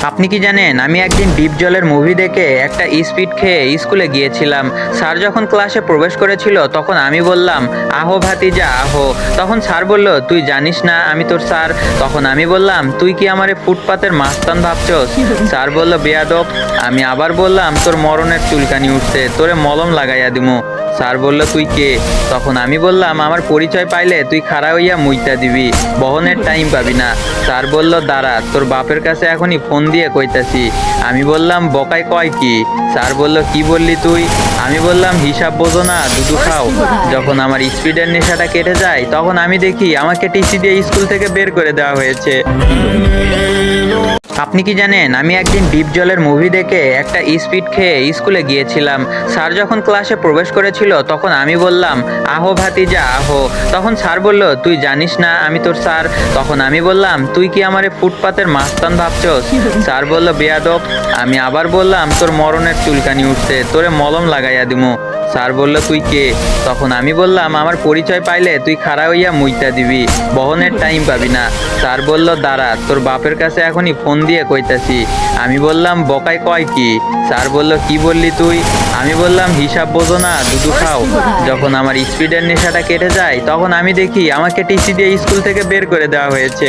আপনি কি জানেন আমি একদিন ডিপ জলের মুভি দেখে একটা স্পিড খেয়ে স্কুলে গিয়েছিলাম। স্যার যখন ক্লাসে প্রবেশ করেছিল তখন আমি বললাম, আহো ভাতিজা আহো। তখন স্যার বলল, তুই জানিস না আমি তোর স্যার। তখন আমি বললাম, তুই কি আমারে ফুটপাতের মাস্তান ভাবছস? স্যার বলল, বেয়াদব। আমি আবার বললাম, তোর মরণের চুলকানি উঠছে, তোরে মলম লাগাইয়া দিমু। স্যার বলল, তুই কে? তখন আমি বললাম, আমার পরিচয় পাইলে তুই খাড়া হইয়া মুইতা দিবি, বহনের টাইম পাবি না। স্যার বলল, দাঁড়া, তোর বাপের কাছে এখনই ফোন দিয়ে কইতাছি। আমি বললাম, বকাই কয় কি? স্যার বলল, কি বললি তুই? আমি বললাম, হিসাব বোঝো না, দুধু খাও। যখন আমার স্পিডের নেশাটা কেটে যায় তখন আমি দেখি আমাকে টিসি দিয়ে স্কুল থেকে বের করে দেওয়া হয়েছে। আপনি কি জানেন আমি একদিন ডিপ জলের মুভি দেখে একটা স্পিড খেয়ে স্কুলে গিয়েছিলাম। স্যার যখন ক্লাসে প্রবেশ করেছিল তখন আমি বললাম, আহো ভাতিজা আহো। তখন স্যার বলল, তুই জানিস না আমি তোর স্যার। তখন আমি বললাম, তুই কি আমারে ফুটপাতের মাস্তান ভাবছস? স্যার বলল, বেয়াদব। আমি আবার বললাম, তোর মরণের চুলকানি উঠছে, তোরে মলম লাগাইয়া দিমু। স্যার বলল, তুই কে? তখন আমি বললাম, আমার পরিচয় পাইলে তুই খাড়া হইয়া মুইতা দিবি, বহনের টাইম পাবি না। স্যার বলল, দাঁড়া, তোর বাপের কাছে এখনই ফোন দিয়ে কইতাছি। আমি বললাম, বকাই কয় কি? স্যার বলল, কি বললি তুই? আমি বললাম, হিসাব বোঝো না, দুধু খাও। যখন আমার স্পিডের নেশাটা কেটে যায় তখন আমি দেখি আমাকে টিসি দিয়ে স্কুল থেকে বের করে দেওয়া হয়েছে।